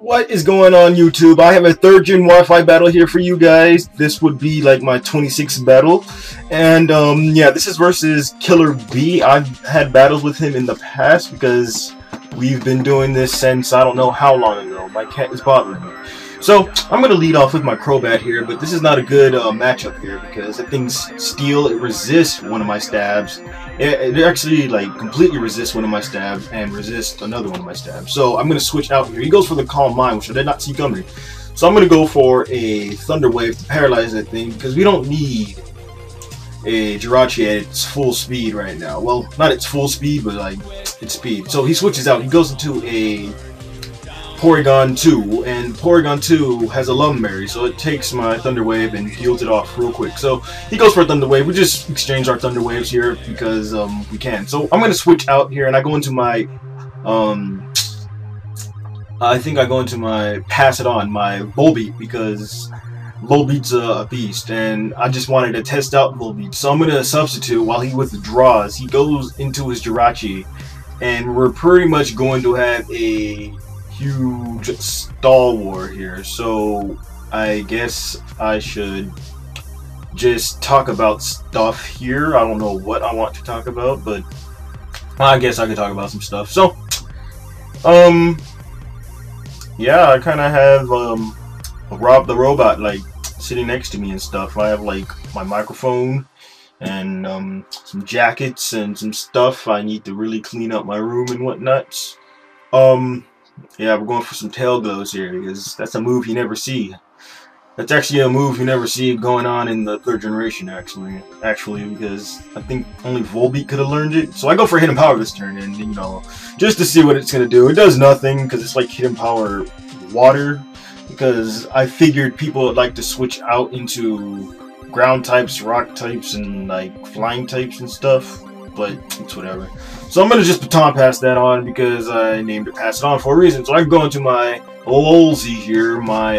What is going on, YouTube? I have a 3rd gen Wi-Fi battle here for you guys. This would be like my 26th battle. And yeah, this is versus Killer B. I've had battles with him in the past because we've been doing this since I don't know how long ago. My cat is bothering me. So I'm going to lead off with my Crobat here, but this is not a good matchup here because that thing's steel. It resists one of my stabs. It actually like completely resists one of my stabs and resists another one of my stabs. So I'm going to switch out here. He goes for the Calm Mind, which I did not see coming. So I'm going to go for a Thunder Wave to paralyze that thing because we don't need a Jirachi at its full speed right now. Well, not its full speed, but like its speed. So he switches out. He goes into a Porygon 2, and Porygon 2 has a Lum Berry, so it takes my Thunder Wave and heals it off real quick. So he goes for a Thunder Wave. We just exchange our Thunder Waves here because we can. So I'm going to switch out here, and I go into my I think I go into my Pass It On, my Volbeat, because Volbeat's a beast, and I just wanted to test out Volbeat. So I'm going to substitute while he withdraws. He goes into his Jirachi, and we're pretty much going to have a huge stall war here. So I guess I should just talk about stuff here. I don't know what I want to talk about, but I guess I could talk about some stuff. So yeah, I kind of have Rob the Robot like sitting next to me and stuff. I have like my microphone and some jackets and some stuff. I need to really clean up my room and whatnot. Yeah, we're going for some tail glows here because that's a move you never see. That's actually a move you never see going on in the 3rd generation, actually, because I think only Volbeat could have learned it. So I go for Hidden Power this turn, and you know, just to see what it's gonna do. It does nothing because it's like Hidden Power Water. Because I figured people would like to switch out into ground types, rock types, and like flying types and stuff. But it's whatever. So I'm going to just baton pass that on because I named it Pass It On for a reason. So I go into my Lolzy here, my,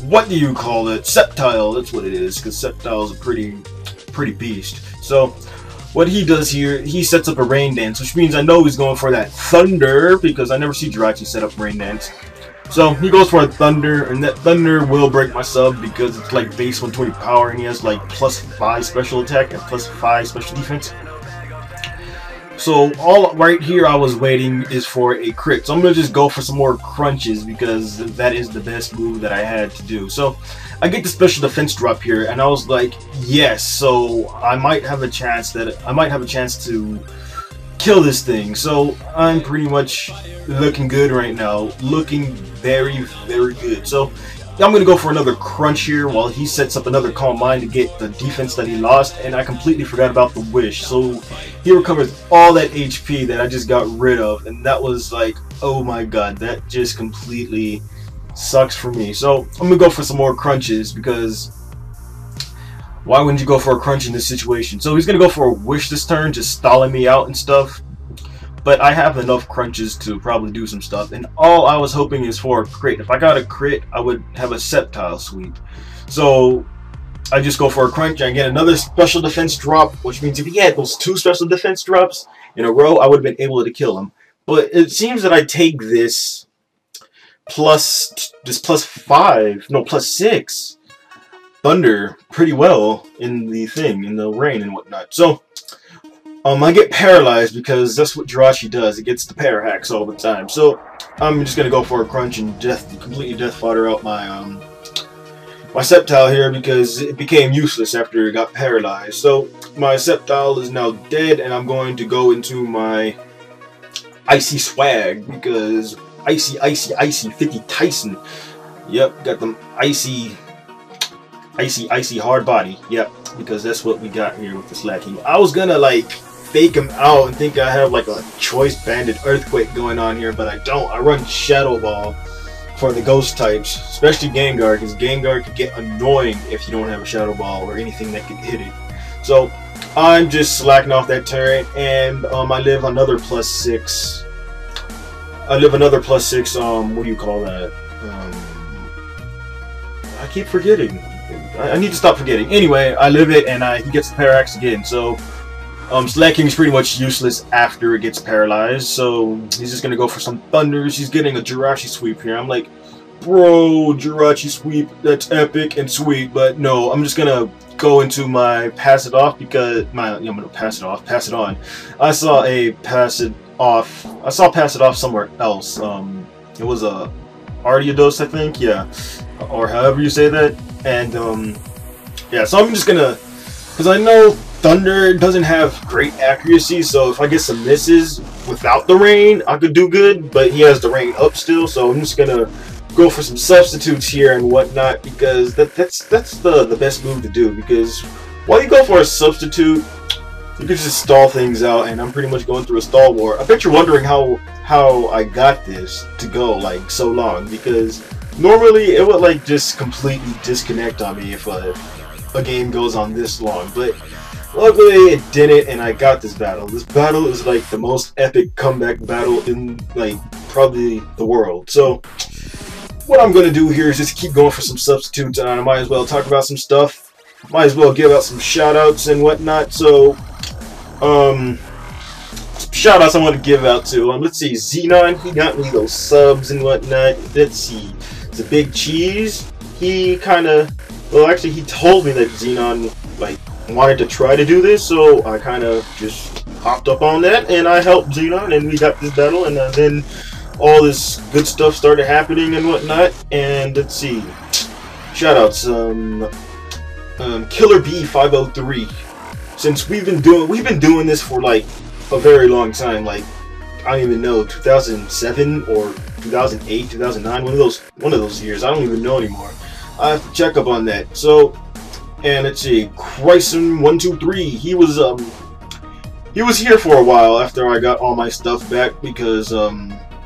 what do you call it? Sceptile, that's what it is, because Sceptile is a pretty beast. So what he does here, he sets up a Rain Dance, which means I know he's going for that Thunder, because I never see Jirachi set up Rain Dance. So he goes for a Thunder, and that Thunder will break my sub because it's like base 120 power, and he has like +5 special attack and +5 special defense. So all right here I was waiting is for a crit. So I'm going to just go for some more crunches because that is the best move that I had to do. So I get the special defense drop here, and I was like, yes, so I might have a chance to kill this thing. So I'm pretty much looking good right now, looking very good. So I'm gonna go for another crunch here while he sets up another Calm Mind to get the defense that he lost, and I completely forgot about the Wish. So he recovers all that HP that I just got rid of, and that was like, oh my god, that just completely sucks for me. So I'm gonna go for some more crunches because why wouldn't you go for a crunch in this situation? So he's going to go for a Wish this turn, just stalling me out and stuff. But I have enough crunches to probably do some stuff. And all I was hoping is for a crit. If I got a crit, I would have a Sceptile sweep. So I just go for a crunch. I get another special defense drop, which means if he had those 2 special defense drops in a row, I would have been able to kill him. But it seems that I take this +6 Thunder pretty well in the rain and whatnot. So I get paralyzed because that's what Jirachi does. It gets the para hacks all the time. So I'm just gonna go for a crunch and completely death fodder out my my Sceptile here because it became useless after it got paralyzed. So my Sceptile is now dead, and I'm going to go into my Icy Swag because icy 50 Tyson. Yep, got them icy hard body. Yep, because that's what we got here with the Slaking. I was gonna like fake him out and think I have like a Choice Banded Earthquake going on here, but I don't. I run Shadow Ball for the ghost types, especially Gengar, because Gengar could get annoying if you don't have a Shadow Ball or anything that could hit it. So I'm just slacking off that turn, and I live another +6. I live another +6. What do you call that? I keep forgetting. I need to stop forgetting. Anyway, I live it, and he gets the Parallax again. So Slaking is pretty much useless after it gets paralyzed, so he's just gonna go for some thunders. He's getting a Jirachi sweep here. I'm like, bro, Jirachi sweep, that's epic and sweet, but no, I'm just gonna go into my pass it off because I'm gonna pass it on. I saw pass it off somewhere else. It was a Artiados, I think, yeah, or however you say that, and yeah, so I'm just gonna, because I know Thunder doesn't have great accuracy, so if I get some misses without the rain, I could do good, but he has the rain up still, so I'm just gonna go for some substitutes here and whatnot, because that's the best move to do, because while you go for a substitute, you can just stall things out, and I'm pretty much going through a stall war. I bet you're wondering how I got this to go like so long, because normally it would like just completely disconnect on me if a game goes on this long, but luckily it didn't, and I got this battle. This battle is like the most epic comeback battle in like probably the world. So what I'm gonna do here is just keep going for some substitutes, and I might as well talk about some stuff. Might as well give out some shout outs and whatnot. So shout outs I want to give out to let's see, Xenon, he got me those subs and whatnot. Let's see, the Big Cheese, he kinda, well actually he told me that Xenon like wanted to try to do this, so I kind of just hopped up on that and I helped Xenon and we got this battle, and then all this good stuff started happening and whatnot. And let's see, shoutouts, Killer B 503. Since we've been doing this for like a very long time, like I don't even know, 2007 or 2008, 2009, one of those years. I don't even know anymore. I have to check up on that. So, and let's see, Chryson123. He was here for a while after I got all my stuff back because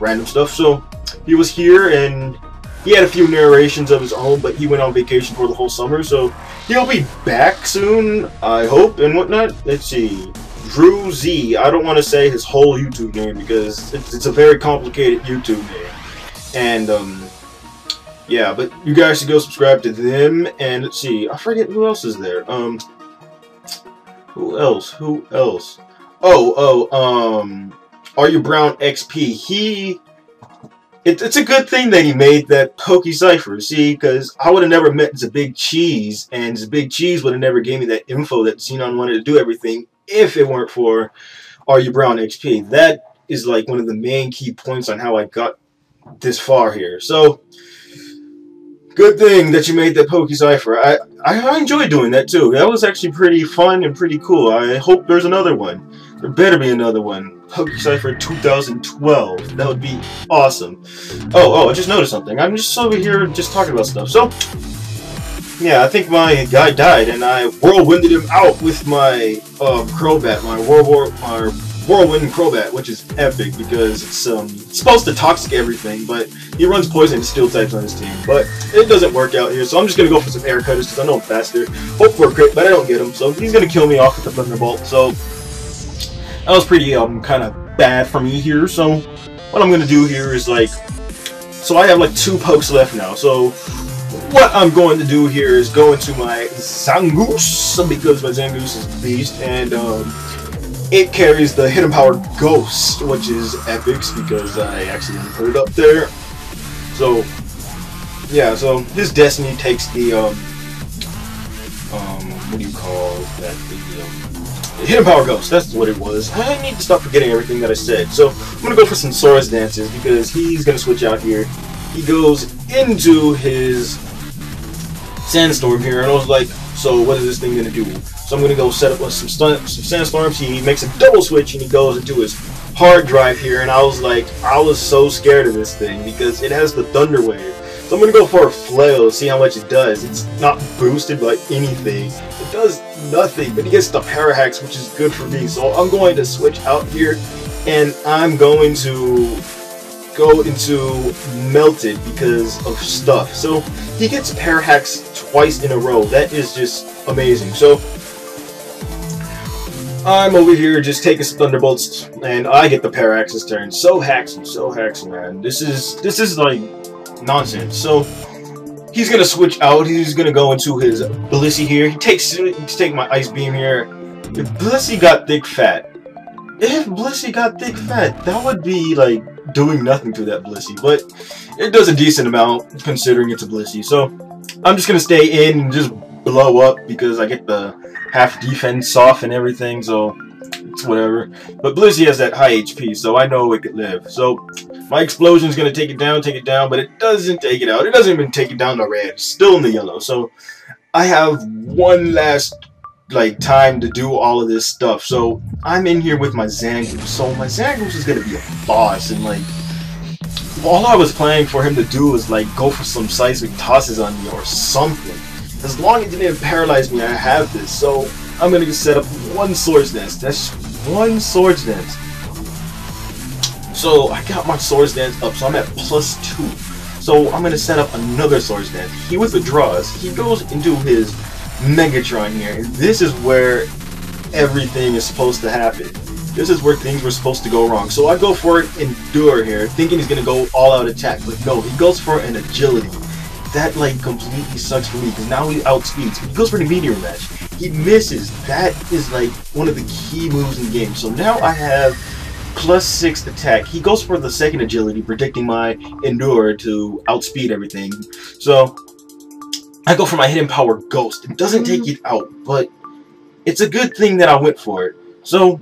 random stuff. So he was here and he had a few narrations of his own, but he went on vacation for the whole summer, so he'll be back soon, I hope, and whatnot. Let's see, Drew Z. I don't want to say his whole YouTube name because it's a very complicated YouTube name, and yeah, but you guys should go subscribe to them. And let's see, I forget who else is there. Who else? Are You Brown XP? It's a good thing that he made that PokeCypher, see, because I would have never met the Big Cheese, and the Big Cheese would have never gave me that info that Xenon wanted to do everything if it weren't for Are You Brown XP. That is like one of the main key points on how I got this far here. So, good thing that you made that PokeCypher. I enjoyed doing that too. That was actually pretty fun and pretty cool. I hope there's another one. There better be another one. PokeCypher 2012. That would be awesome. Oh, I just noticed something. I'm just over here just talking about stuff. So, yeah, I think my guy died, and I whirlwinded him out with my Crobat, my Whirlwind Crobat, which is epic because it's supposed to toxic everything, but he runs poison and steel types on his team. But it doesn't work out here, so I'm just gonna go for some air cutters because I know I'm faster. Hope for a crit, but I don't get him, so he's gonna kill me off with the Thunderbolt. So that was pretty kind of bad for me here. So what I'm gonna do here is like, so I have like 2 pokes left now. So what I'm going to do here is go into my Zangoose, because my Zangoose is a beast, and it carries the Hidden Power Ghost, which is epics because I accidentally put it up there. So yeah, so his Destiny takes the what do you call that? The Hidden Power Ghost, that's what it was. I need to stop forgetting everything that I said. So I'm gonna go for some Saurus Dances because he's gonna switch out here. He goes into his Sandstorm here, and I was like, so what is this thing gonna do? So I'm gonna go set up some Sandstorms. He makes a double switch and he goes into his Hard Drive here, and I was like, I was so scared of this thing because it has the Thunder Wave. So I'm gonna go for a Flail, see how much it does. It's not boosted by anything. It does nothing, but he gets the Parahax, which is good for me. So I'm going to switch out here, and I'm going to go into Melted because of stuff. So he gets Parahax twice in a row. That is just amazing. So I'm over here just taking some Thunderbolts, and I get the Parahax this turn. So hacksy, man. This is like nonsense. So he's gonna switch out. He's gonna go into his Blissey here. He takes my Ice Beam here. If Blissey got thick fat, that would be like doing nothing to that Blissey, but it does a decent amount considering it's a Blissey. So I'm just gonna stay in and just blow up because I get the half defense off and everything, so it's whatever. But Blissey has that high HP, so I know it could live. So my explosion is gonna take it down, but it doesn't take it out. It doesn't even take it down to red. It's still in the yellow. So I have one last like time to do all of this stuff. So I'm in here with my Zangoose. So my Zangoose is gonna be a boss, and like all I was planning for him to do was like go for some seismic tosses on me or something. As long as it didn't paralyze me, I have this. So I'm gonna just set up one Swords Dance. That's one Swords Dance. So I got my Swords Dance up, so I'm at +2. So I'm gonna set up another Swords Dance. He withdraws. He goes into his Megatron here, and this is where everything is supposed to happen. This is where things were supposed to go wrong. So I go for an Endure here, thinking he's gonna go all-out attack, but no, he goes for an Agility. That like completely sucks for me because now he outspeeds. He goes for the Meteor Mash. He misses. That is like one of the key moves in the game. So now I have +6 attack. He goes for the second Agility, predicting my Endure to outspeed everything. So I go for my Hidden Power Ghost. It doesn't take it out, but it's a good thing that I went for it. So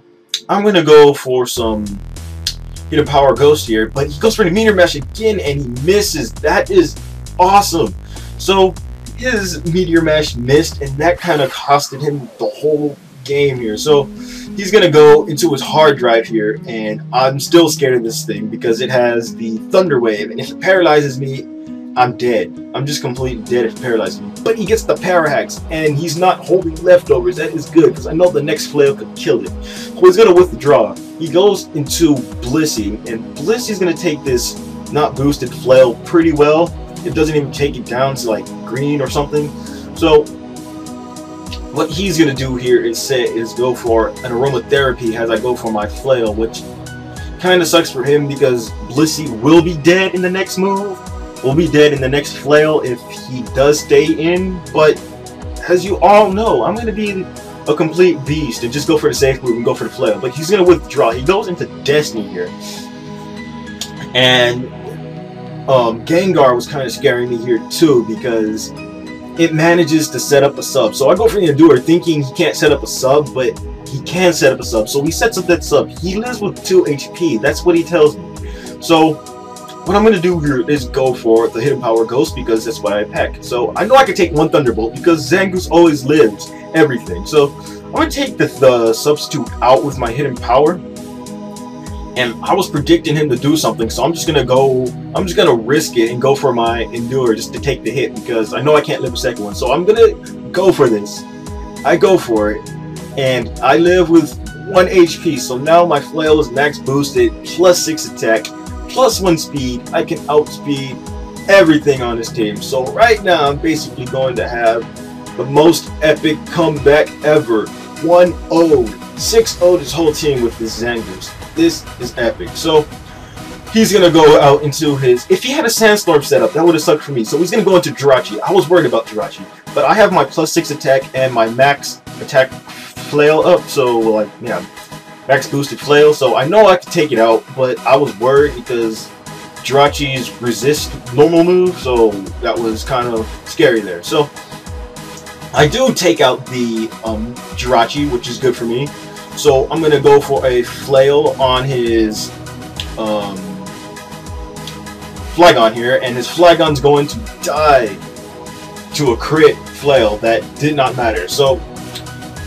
I'm gonna go for some Hidden Power Ghost here, but he goes for the Meteor Mash again and he misses. That is awesome. So his Meteor Mash missed, and that kind of costed him the whole game here. So he's gonna go into his hard drive here, and I'm still scared of this thing because it has the Thunder Wave, and if it paralyzes me, I'm dead. I'm just completely dead if it paralyzes me. But he gets the Power Hacks, and he's not holding leftovers. That is good because I know the next flail could kill it. So he's gonna withdraw. He goes into Blissey, and Blissey's gonna take this not boosted flail pretty well. It doesn't even take it down to like green or something. So what he's gonna do here is go for an Aromatherapy as I go for my flail, which kind of sucks for him because Blissey will be dead in the next move. Will be dead in the next flail if he does stay in. But as you all know, I'm gonna be a complete beast and just go for the safe move and go for the flail. But he's gonna withdraw. He goes into Destiny here, and Gengar was kind of scaring me here too because it manages to set up a sub. So I go for the Endure thinking he can't set up a sub, but he can set up a sub. So he sets up that sub. He lives with 2 HP. That's what he tells me. So what I'm going to do here is go for the Hidden Power Ghost because that's what I pack. So I know I can take one Thunderbolt because Zangoose always lives everything. So I'm going to take the substitute out with my Hidden Power. And I was predicting him to do something, so I'm just gonna risk it and go for my Endure just to take the hit because I know I can't live a second one. So I'm gonna go for this. I go for it, and I live with 1 HP. So now my flail is max boosted, +6 attack, +1 speed. I can outspeed everything on this team. So right now I'm basically going to have the most epic comeback ever. 1-0, 6-0 this whole team with this Zangoose. This is epic. So he's gonna go out into his. If he had a Sandstorm setup, that would have sucked for me. So he's gonna go into Jirachi. I was worried about Jirachi, but I have my +6 attack and my max attack flail up. So like, yeah, max boosted flail. So I know I could take it out, but I was worried because Jirachi's resist normal move. So that was kind of scary there. So I do take out the Jirachi, which is good for me. So I'm gonna go for a flail on his Flygon here, and his Flygon's going to die to a crit flail that did not matter. So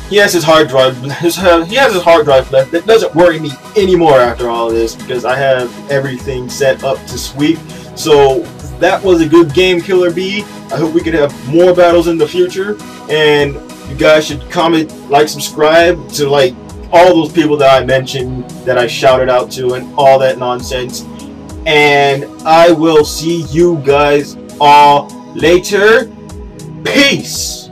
he has his hard drive. He has his hard drive left. That doesn't worry me anymore after all of this because I have everything set up to sweep. So that was a good game, Killer B. I hope we could have more battles in the future, and you guys should comment, like, subscribe to like all those people that I mentioned, that I shouted out to, and all that nonsense. And I will see you guys all later. Peace!